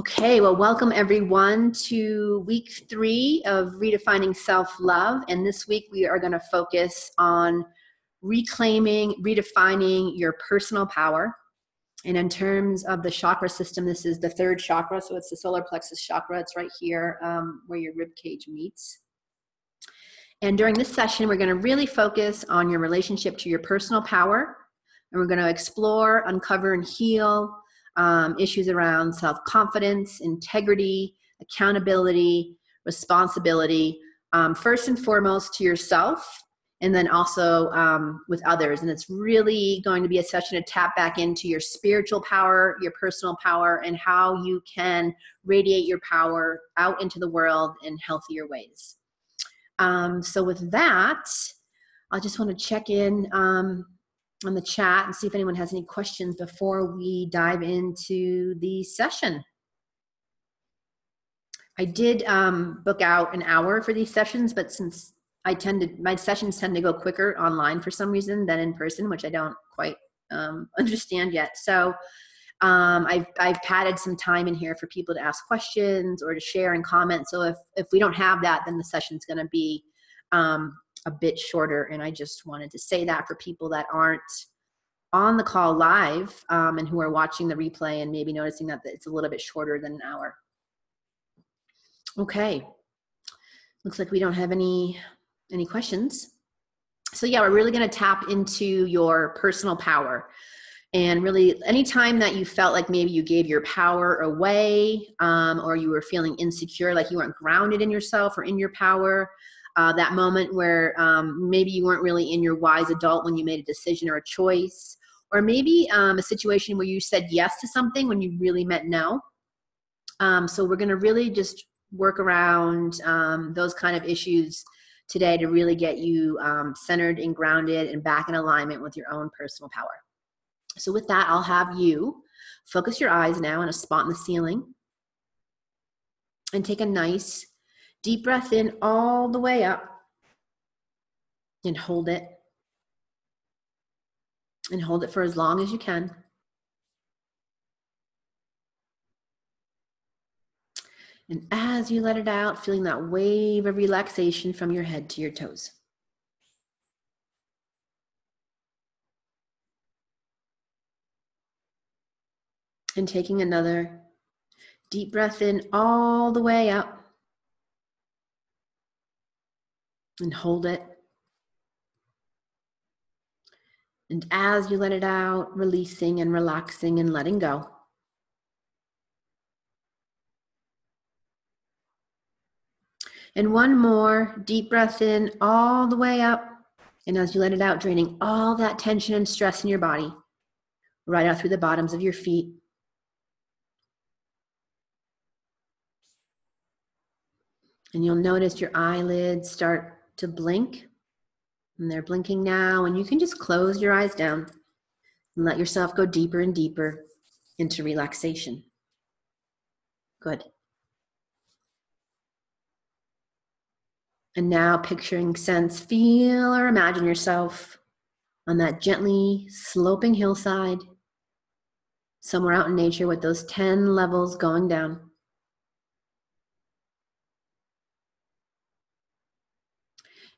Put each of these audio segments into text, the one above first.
Okay, well, welcome everyone to week 3 of Redefining Self-Love. And this week we are going to focus on redefining your personal power. And in terms of the chakra system, this is the third chakra. So it's the solar plexus chakra. It's right here where your rib cage meets. And during this session, we're going to really focus on your relationship to your personal power. And we're going to explore, uncover, and heal issues around self-confidence, integrity, accountability, responsibility, first and foremost to yourself, and then also with others. And it's really going to be a session to tap back into your spiritual power, your personal power, and how you can radiate your power out into the world in healthier ways. So with that, I just want to check in on the chat and see if anyone has any questions before we dive into the session. I did book out an hour for these sessions, but since my sessions tend to go quicker online for some reason than in person, which I don't quite understand yet. So I've padded some time in here for people to ask questions or to share and comment. So if we don't have that, then the session's going to be a bit shorter. And I just wanted to say that for people that aren't on the call live and who are watching the replay and maybe noticing that it's a little bit shorter than an hour. Okay, looks like we don't have any questions. So yeah, we're really going to tap into your personal power. And really, anytime that you felt like maybe you gave your power away or you were feeling insecure, like you weren't grounded in yourself or in your power, that moment where maybe you weren't really in your wise adult when you made a decision or a choice, or maybe a situation where you said yes to something when you really meant no. So we're going to really just work around those kind of issues today to really get you centered and grounded and back in alignment with your own personal power. So with that, I'll have you focus your eyes now on a spot in the ceiling and take a nice deep breath in all the way up and hold it. And hold it for as long as you can. And as you let it out, feeling that wave of relaxation from your head to your toes. And taking another deep breath in all the way up. And hold it. And as you let it out, releasing and relaxing and letting go. And one more deep breath in all the way up. And as you let it out, draining all that tension and stress in your body, right out through the bottoms of your feet. And you'll notice your eyelids start to blink. And they're blinking now. And you can just close your eyes down and let yourself go deeper and deeper into relaxation. Good. And now picturing, sense, feel, or imagine yourself on that gently sloping hillside, somewhere out in nature with those 10 levels going down.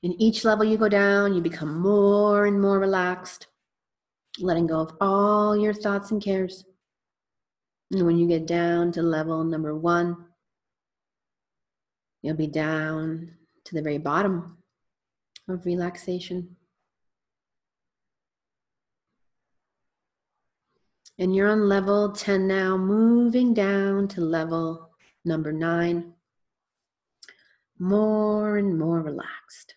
In each level you go down, you become more and more relaxed, letting go of all your thoughts and cares. And when you get down to level number 1, you'll be down to the very bottom of relaxation. And you're on level 10 now, moving down to level number 9. More and more relaxed.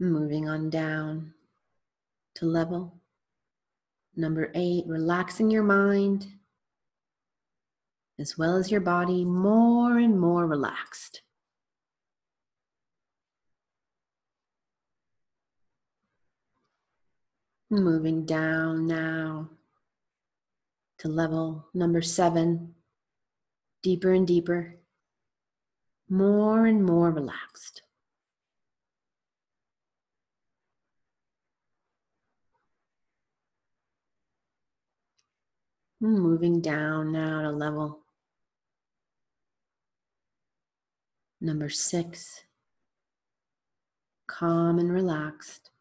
Moving on down to level number 8, relaxing your mind as well as your body, more and more relaxed. Moving down now to level number 7, deeper and deeper, more and more relaxed. Moving down now to level number 6. Calm and relaxed.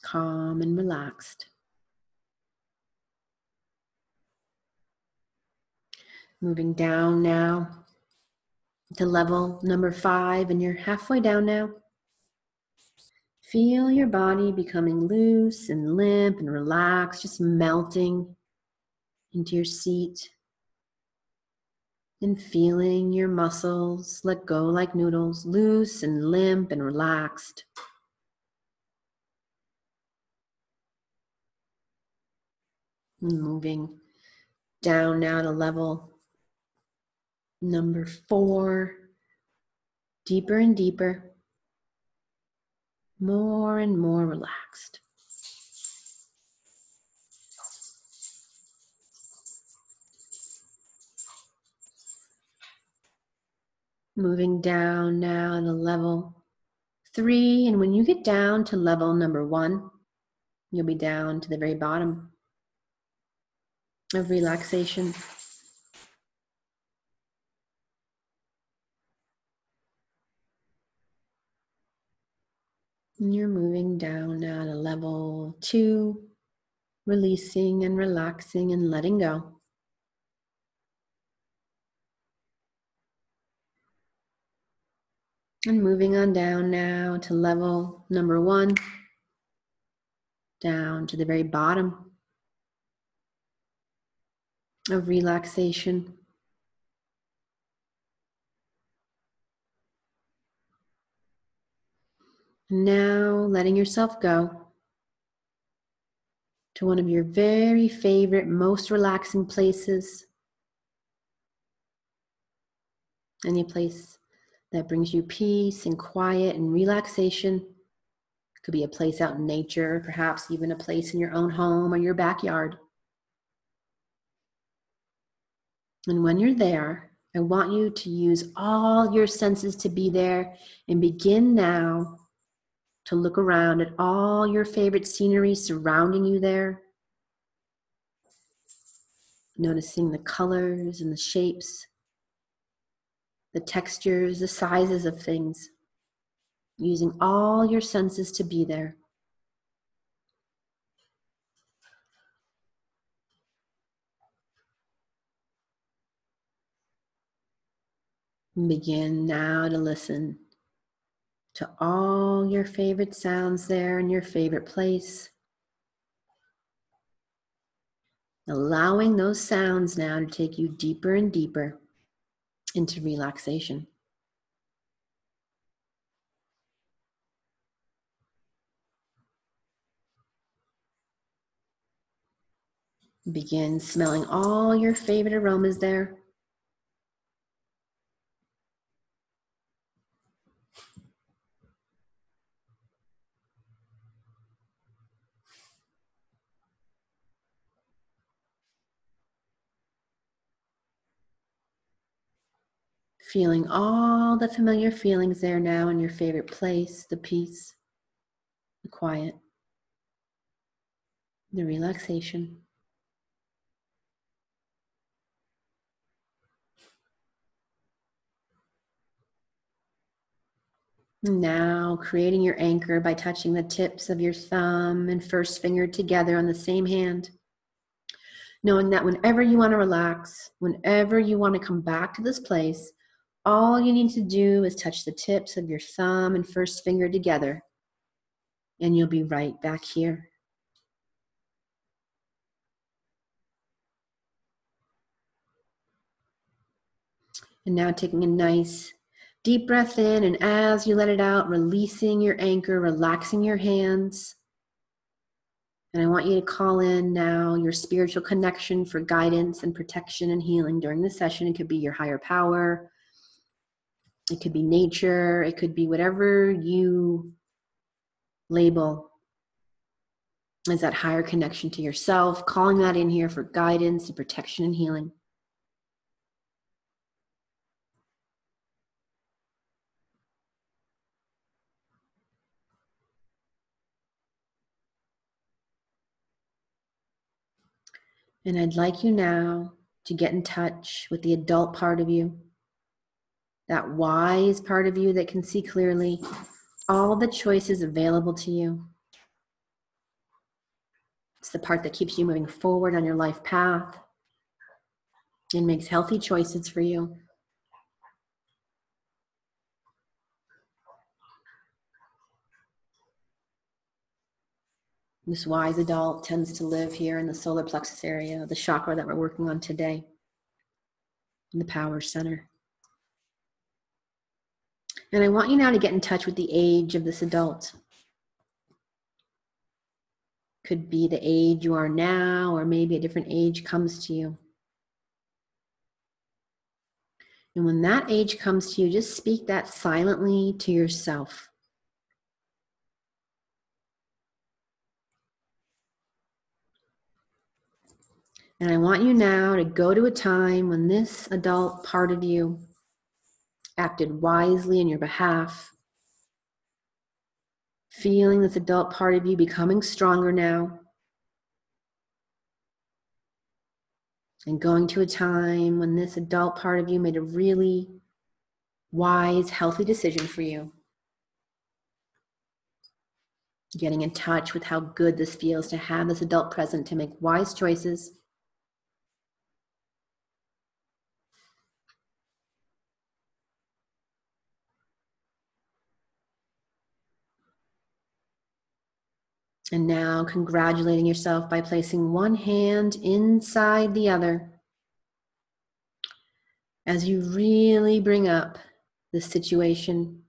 Calm and relaxed. Moving down now to level number 5, and you're halfway down now. Feel your body becoming loose and limp and relaxed, just melting into your seat. And feeling your muscles let go like noodles, loose and limp and relaxed. And moving down now to level number 4, deeper and deeper, more and more relaxed. Moving down now to level 3, and when you get down to level number 1, you'll be down to the very bottom of relaxation. And you're moving down now to level 2, releasing and relaxing and letting go. And moving on down now to level number 1, down to the very bottom of relaxation. And now letting yourself go to one of your very favorite, most relaxing places. Any place that brings you peace and quiet and relaxation. It could be a place out in nature, perhaps even a place in your own home or your backyard. And when you're there, I want you to use all your senses to be there, and begin now to look around at all your favorite scenery surrounding you there. Noticing the colors and the shapes, the textures, the sizes of things. Using all your senses to be there. And begin now to listen to all your favorite sounds there in your favorite place. Allowing those sounds now to take you deeper and deeper into relaxation. Begin smelling all your favorite aromas there. Feeling all the familiar feelings there now in your favorite place, the peace, the quiet, the relaxation. Now creating your anchor by touching the tips of your thumb and first finger together on the same hand. Knowing that whenever you want to relax, whenever you want to come back to this place, all you need to do is touch the tips of your thumb and first finger together, and you'll be right back here. And now taking a nice deep breath in, and as you let it out, releasing your anchor, relaxing your hands. And I want you to call in now your spiritual connection for guidance and protection and healing during the session. It could be your higher power. It could be nature. It could be whatever you label as that higher connection to yourself. Calling that in here for guidance and protection and healing. And I'd like you now to get in touch with the adult part of you, that wise part of you that can see clearly all the choices available to you. It's the part that keeps you moving forward on your life path and makes healthy choices for you. This wise adult tends to live here in the solar plexus area, the chakra that we're working on today, in the power center. And I want you now to get in touch with the age of this adult. Could be the age you are now, or maybe a different age comes to you. And when that age comes to you, just speak that silently to yourself. And I want you now to go to a time when this adult part of you acted wisely in your behalf, feeling this adult part of you becoming stronger now, and going to a time when this adult part of you made a really wise, healthy decision for you. Getting in touch with how good this feels to have this adult present to make wise choices. And now congratulating yourself by placing one hand inside the other as you really bring up the situation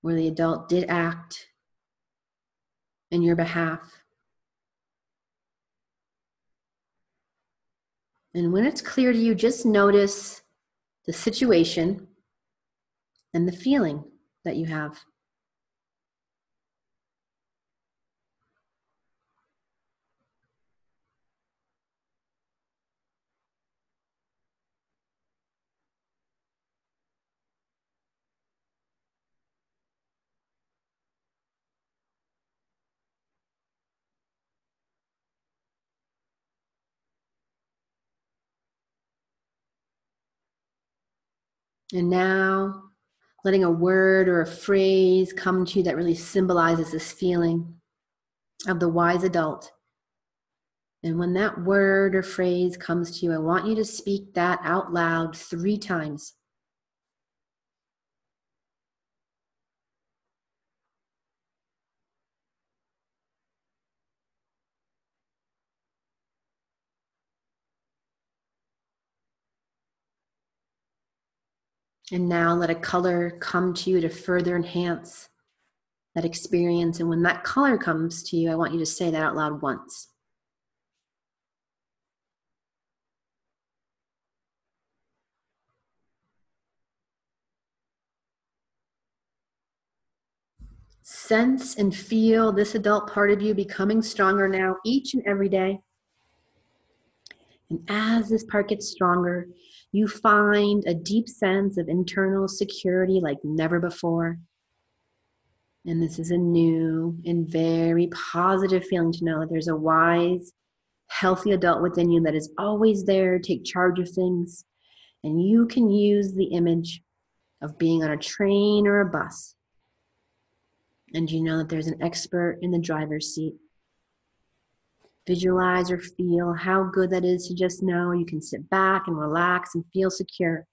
where the adult did act in your behalf. And when it's clear to you, just notice the situation and the feeling that you have. And now letting a word or a phrase come to you that really symbolizes this feeling of the wise adult. And when that word or phrase comes to you, I want you to speak that out loud 3 times. And now let a color come to you to further enhance that experience. And when that color comes to you, I want you to say that out loud once. Sense and feel this adult part of you becoming stronger now each and every day. And as this part gets stronger, you find a deep sense of internal security like never before. And this is a new and very positive feeling to know that there's a wise, healthy adult within you that is always there to take charge of things. And you can use the image of being on a train or a bus. And you know that there's an expert in the driver's seat. Visualize or feel how good that is to just know you can sit back and relax and feel secure.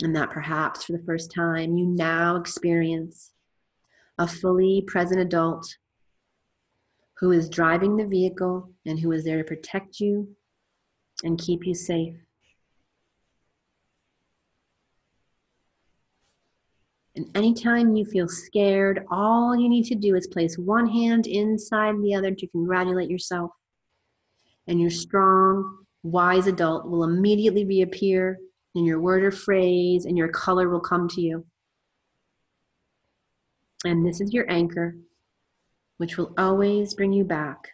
And that perhaps for the first time, you now experience a fully present adult who is driving the vehicle and who is there to protect you and keep you safe. And anytime you feel scared, all you need to do is place one hand inside the other to congratulate yourself. And your strong, wise adult will immediately reappear in your word or phrase, and your color will come to you. And this is your anchor, which will always bring you back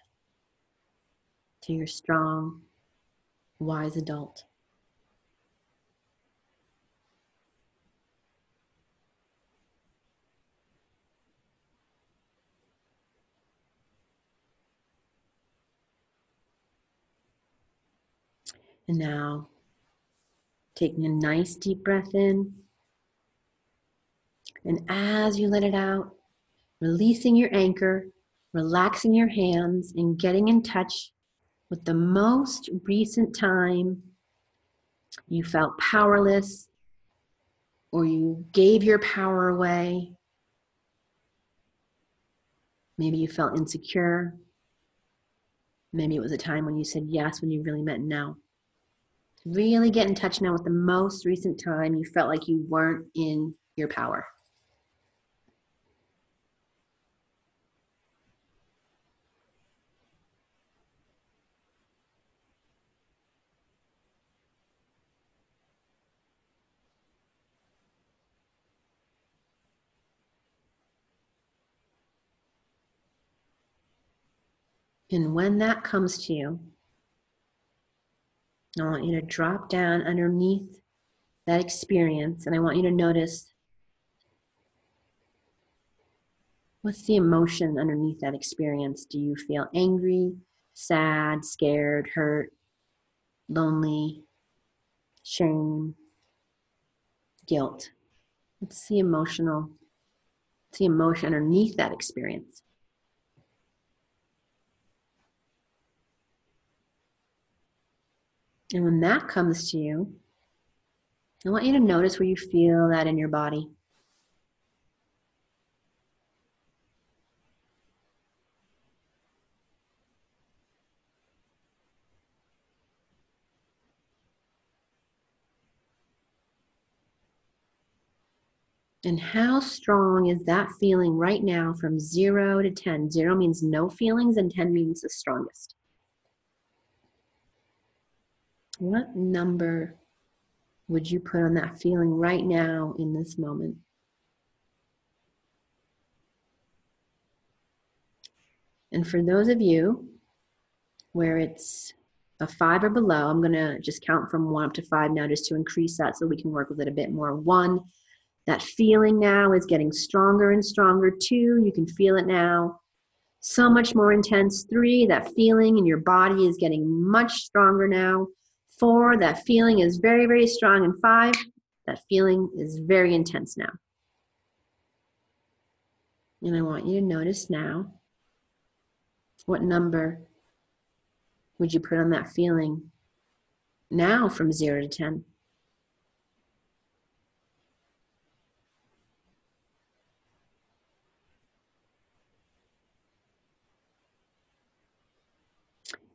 to your strong, wise adult. And now, taking a nice deep breath in. And as you let it out, releasing your anchor, relaxing your hands, and getting in touch with the most recent time you felt powerless or you gave your power away. Maybe you felt insecure. Maybe it was a time when you said yes when you really meant no. Really get in touch now with the most recent time you felt like you weren't in your power. And when that comes to you, I want you to drop down underneath that experience, and I want you to notice, what's the emotion underneath that experience? Do you feel angry, sad, scared, hurt, lonely, shame, guilt? What's the emotion underneath that experience? And when that comes to you, I want you to notice where you feel that in your body. And how strong is that feeling right now from 0 to 10? 0 means no feelings and 10 means the strongest. What number would you put on that feeling right now in this moment? And for those of you where it's a 5 or below, I'm going to just count from 1 up to 5 now just to increase that so we can work with it a bit more. 1, that feeling now is getting stronger and stronger. 2, you can feel it now. So much more intense. 3, that feeling in your body is getting much stronger now. 4, that feeling is very, very strong. And 5, that feeling is very intense now. And I want you to notice now, what number would you put on that feeling now from 0 to 10?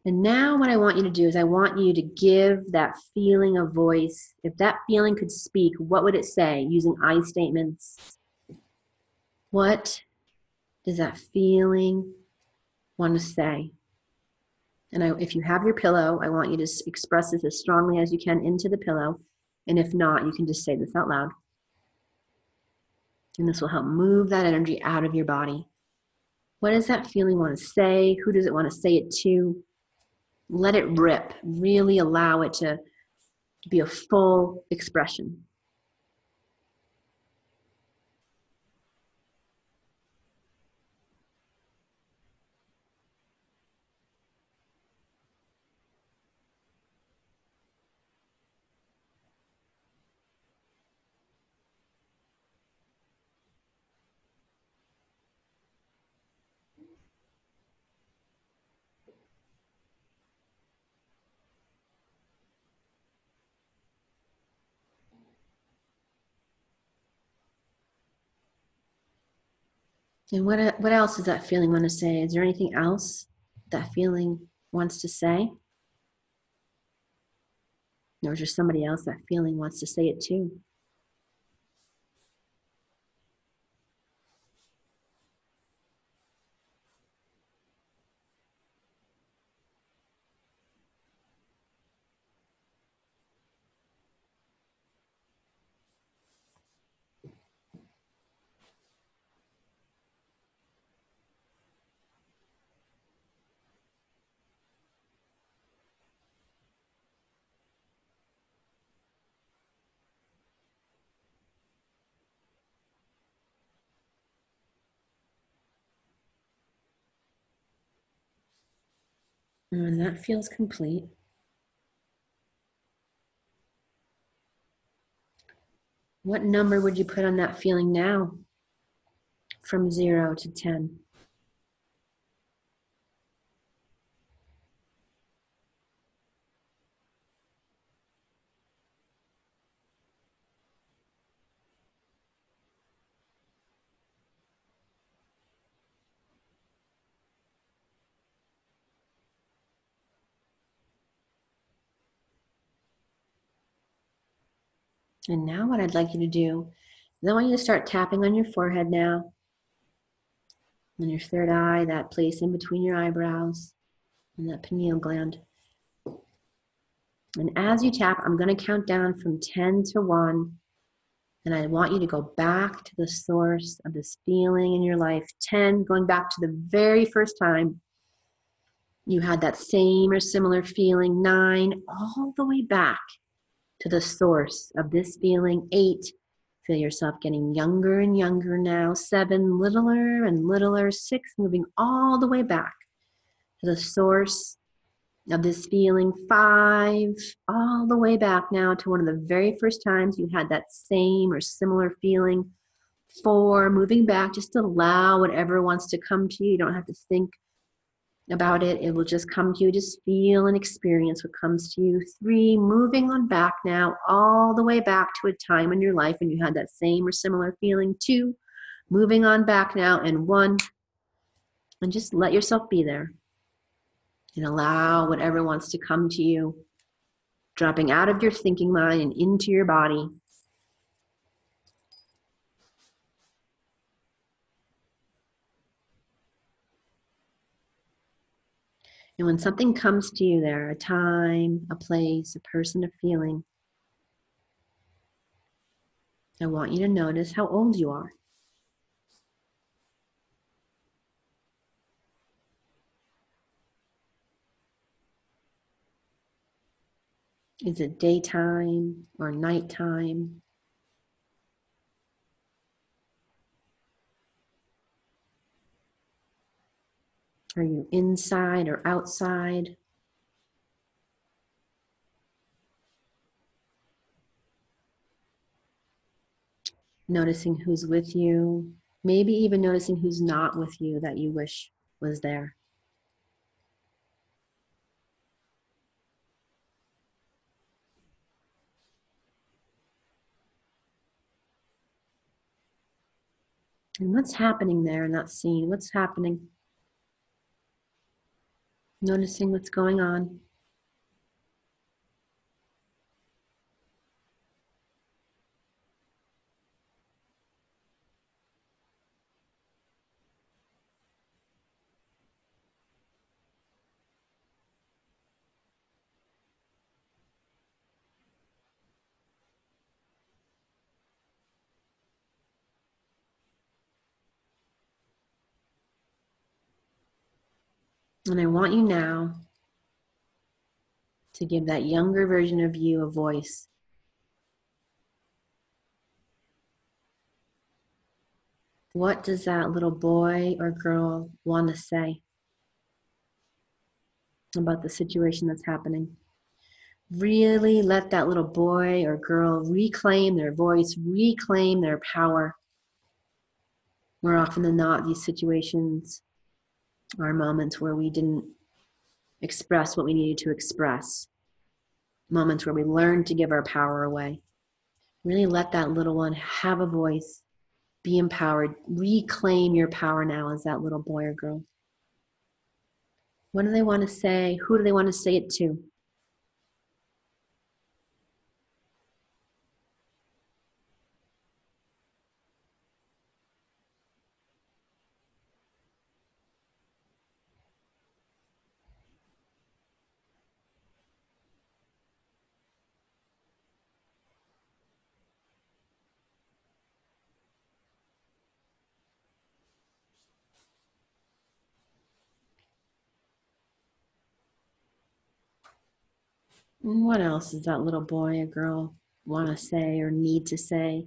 And now what I want you to do is I want you to give that feeling a voice. If that feeling could speak, what would it say using I statements? What does that feeling want to say? And if you have your pillow, I want you to express this as strongly as you can into the pillow. And if not, you can just say this out loud. And this will help move that energy out of your body. What does that feeling want to say? Who does it want to say it to? Let it rip. Really allow it to be a full expression. And what else does that feeling want to say? Is there anything else that feeling wants to say? Or is there somebody else that feeling wants to say it to? And that feels complete. What number would you put on that feeling now from 0 to 10? And now what I'd like you to do is I want you to start tapping on your forehead now, on your third eye, that place in between your eyebrows, and that pineal gland. And as you tap, I'm going to count down from 10 to 1. And I want you to go back to the source of this feeling in your life. 10, going back to the very first time you had that same or similar feeling. 9, all the way back to the source of this feeling. 8, feel yourself getting younger and younger now. 7, littler and littler. 6, moving all the way back to the source of this feeling. 5, all the way back now to one of the very first times you had that same or similar feeling. 4, moving back, just allow whatever wants to come to you. You don't have to think about it. It will just come to you. Just feel and experience what comes to you. 3, moving on back now, all the way back to a time in your life when you had that same or similar feeling. 2, moving on back now, and 1, and just let yourself be there. And allow whatever wants to come to you, dropping out of your thinking mind and into your body. And when something comes to you there, a time, a place, a person, a feeling, I want you to notice how old you are. Is it daytime or nighttime? Are you inside or outside? Noticing who's with you, maybe even noticing who's not with you that you wish was there. And what's happening there in that scene? What's happening? Noticing what's going on. And I want you now to give that younger version of you a voice. What does that little boy or girl want to say about the situation that's happening? Really let that little boy or girl reclaim their voice, reclaim their power. More often than not, these situations are moments where we didn't express what we needed to express, moments where we learned to give our power away. Really let that little one have a voice, be empowered, reclaim your power now as that little boy or girl. What do they want to say? Who do they want to say it to? And what else does that little boy or girl want to say or need to say?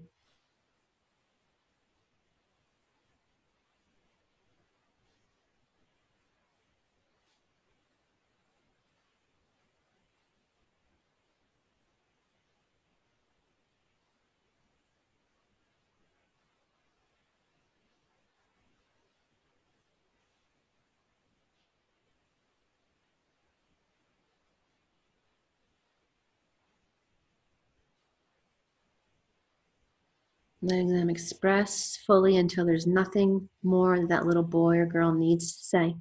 Letting them express fully until there's nothing more that little boy or girl needs to say.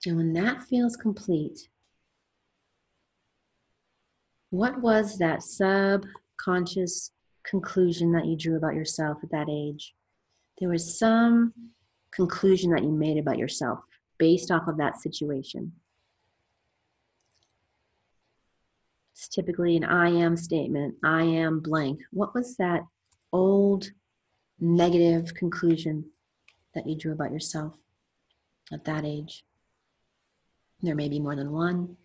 And when that feels complete, what was that subconscious conclusion that you drew about yourself at that age? There was some conclusion that you made about yourself based off of that situation. It's typically an I am statement. I am blank. What was that old negative conclusion that you drew about yourself at that age? There may be more than one.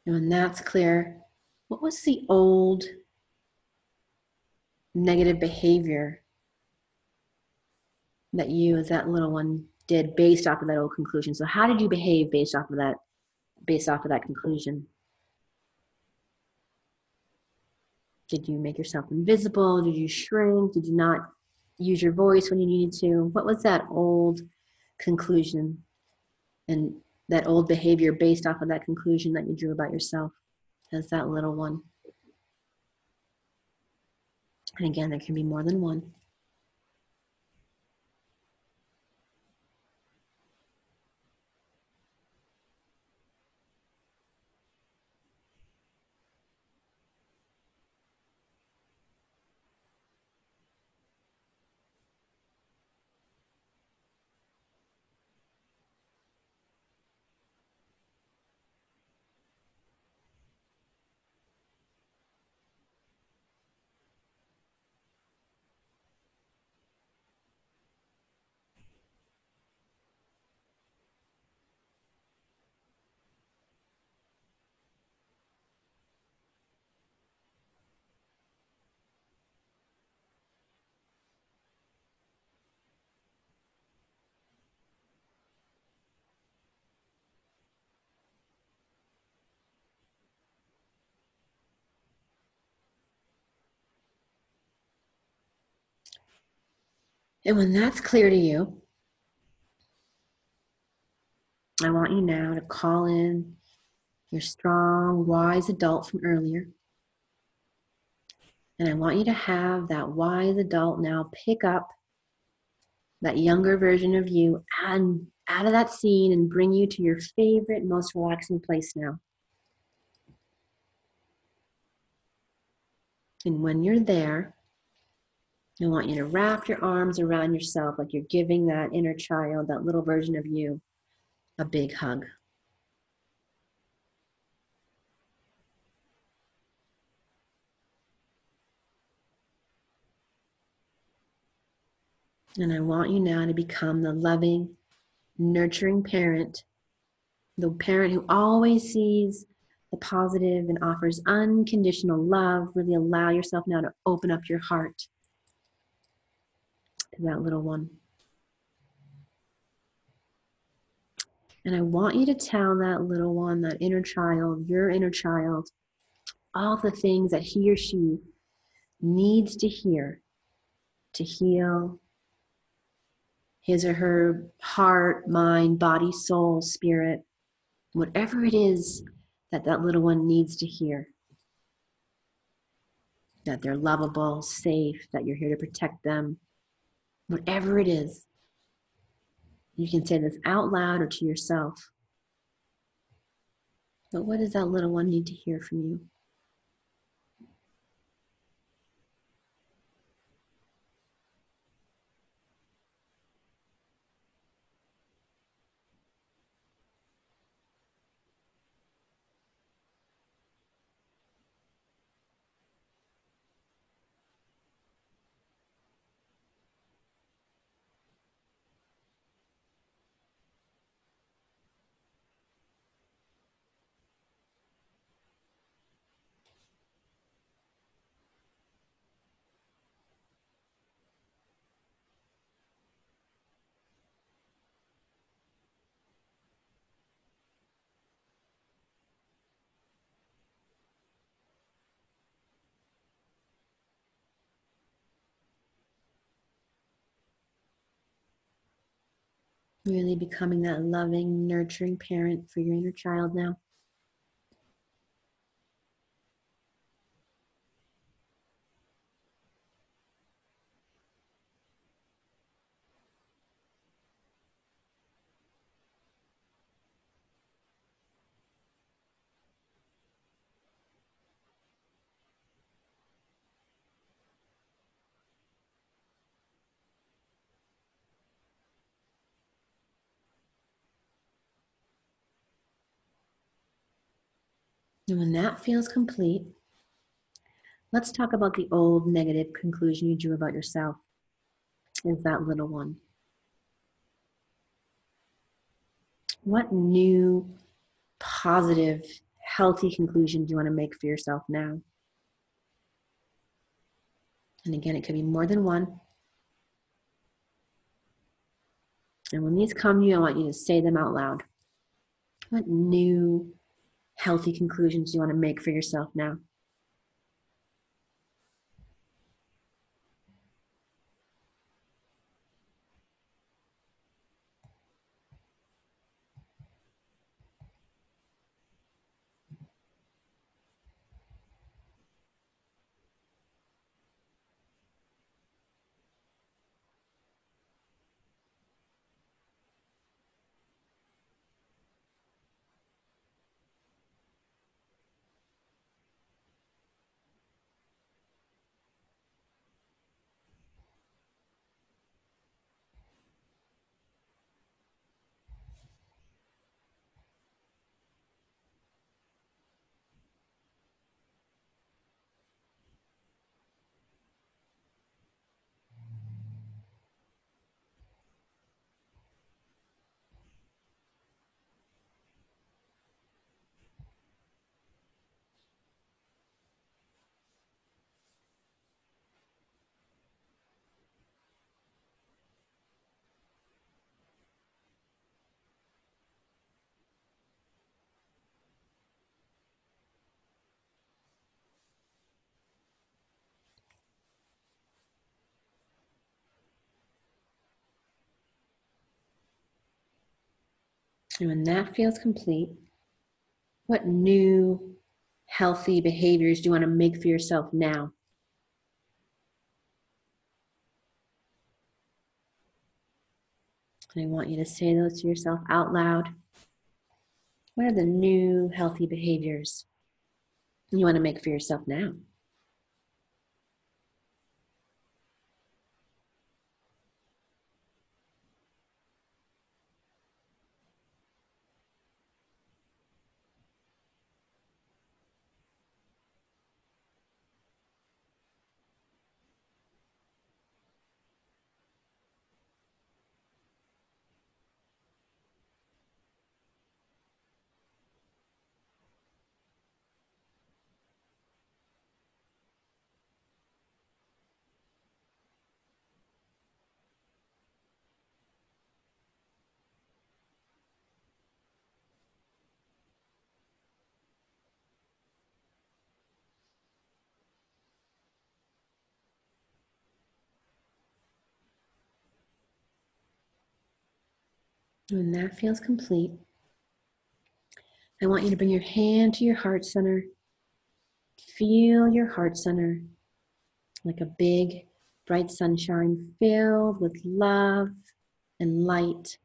And when that's clear, what was the old negative behavior that you as that little one did based off of that old conclusion? So how did you behave based off of that conclusion? Did you make yourself invisible? Did you shrink? Did you not use your voice when you needed to? What was that old conclusion and that old behavior based off of that conclusion that you drew about yourself as that little one? And again, there can be more than one. And when that's clear to you, I want you now to call in your strong, wise adult from earlier. And I want you to have that wise adult now pick up that younger version of you and out of that scene and bring you to your favorite, most relaxing place now. And when you're there, I want you to wrap your arms around yourself like you're giving that inner child, that little version of you, a big hug. And I want you now to become the loving, nurturing parent, the parent who always sees the positive and offers unconditional love. Really allow yourself now to open up your heart to that little one. And I want you to tell that little one, that inner child, your inner child, all the things that he or she needs to hear to heal his or her heart, mind, body, soul, spirit, whatever it is that that little one needs to hear. That they're lovable, safe, that you're here to protect them. Whatever it is, you can say this out loud or to yourself. But what does that little one need to hear from you? Really becoming that loving, nurturing parent for your inner child now. And when that feels complete, let's talk about the old negative conclusion you drew about yourself. Is that little one? What new, positive, healthy conclusion do you want to make for yourself now? And again, it could be more than one. And when these come to you, I want you to say them out loud. What new, healthy conclusions do you want to make for yourself now? And when that feels complete, what new, healthy behaviors do you want to make for yourself now? And I want you to say those to yourself out loud. What are the new, healthy behaviors you want to make for yourself now? When that feels complete, I want you to bring your hand to your heart center. Feel your heart center like a big, bright sunshine filled with love and light.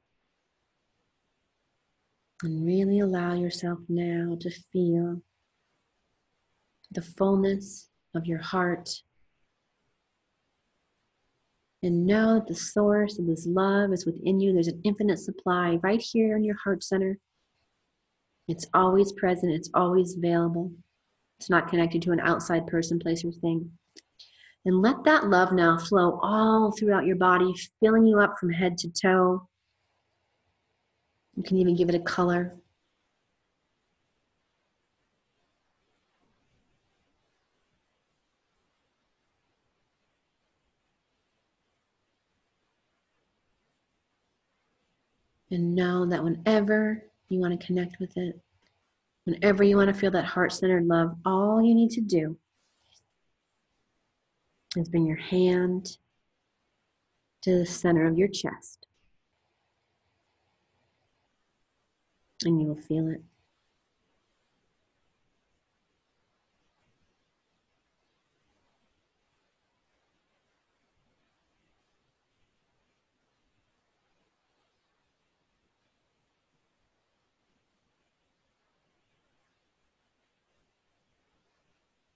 And really allow yourself now to feel the fullness of your heart. And know that the source of this love is within you. There's an infinite supply right here in your heart center. It's always present. It's always available. It's not connected to an outside person, place, or thing. And let that love now flow all throughout your body, filling you up from head to toe. You can even give it a color. And know that whenever you want to connect with it, whenever you want to feel that heart-centered love, all you need to do is bring your hand to the center of your chest. And you will feel it.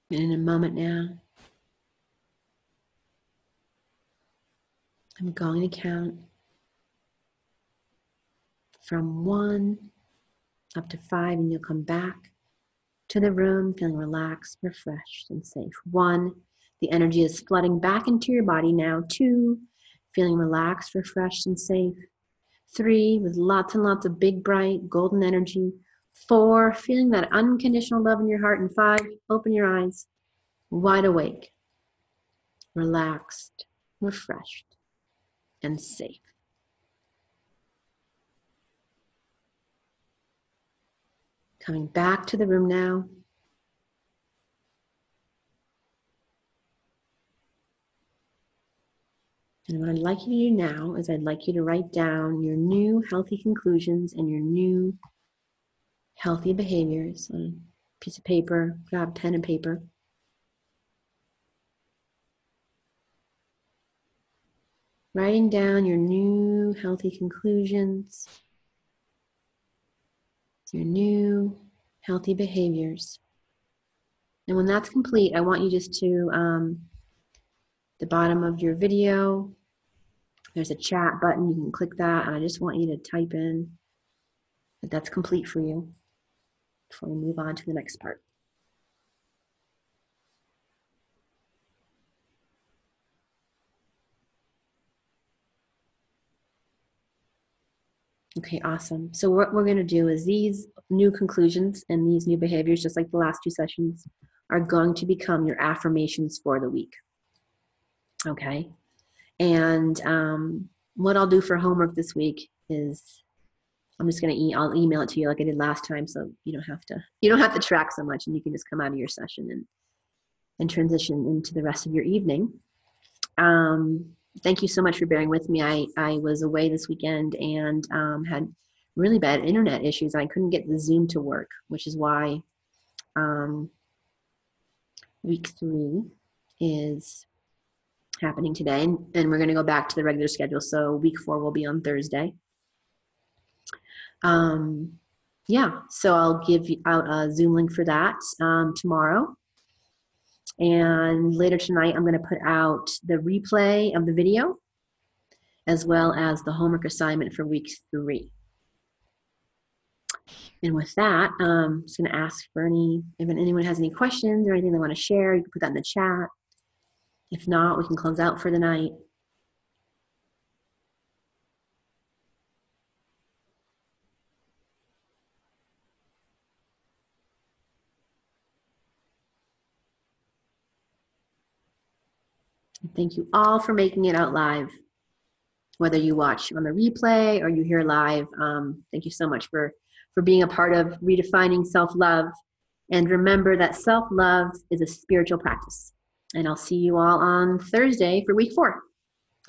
And in a moment now, I'm going to count from 1 up to 5, and you'll come back to the room feeling relaxed, refreshed, and safe. 1, the energy is flooding back into your body now. 2, feeling relaxed, refreshed, and safe. 3, with lots and lots of big, bright, golden energy. 4, feeling that unconditional love in your heart. And 5, open your eyes, wide awake, relaxed, refreshed, and safe. Coming back to the room now. And what I'd like you to do now is I'd like you to write down your new healthy conclusions and your new healthy behaviors on a piece of paper. Grab pen and paper. Writing down your new healthy conclusions, your new healthy behaviors. And when that's complete, I want you just to, the bottom of your video, there's a chat button. You can click that, and I just want you to type in that that's complete for you before we move on to the next part. Okay, awesome. So what we're going to do is these new conclusions and these new behaviors, just like the last 2 sessions, are going to become your affirmations for the week. Okay. And what I'll do for homework this week is I'm just going to I'll email it to you like I did last time, so you don't have to track so much, and you can just come out of your session and transition into the rest of your evening. Thank you so much for bearing with me. I was away this weekend and had really bad internet issues. I couldn't get the Zoom to work, which is why week 3 is happening today. And we're going to go back to the regular schedule. So week 4 will be on Thursday. Yeah, so I'll give out a Zoom link for that tomorrow. And later tonight, I'm going to put out the replay of the video as well as the homework assignment for week 3. And with that, I'm just going to ask for if anyone has any questions or anything they want to share, you can put that in the chat. If not, we can close out for the night. Thank you all for making it out live. Whether you watch on the replay or you hear live, thank you so much for being a part of redefining self-love. And remember that self-love is a spiritual practice. And I'll see you all on Thursday for week 4.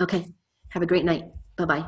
Okay, have a great night. Bye-bye.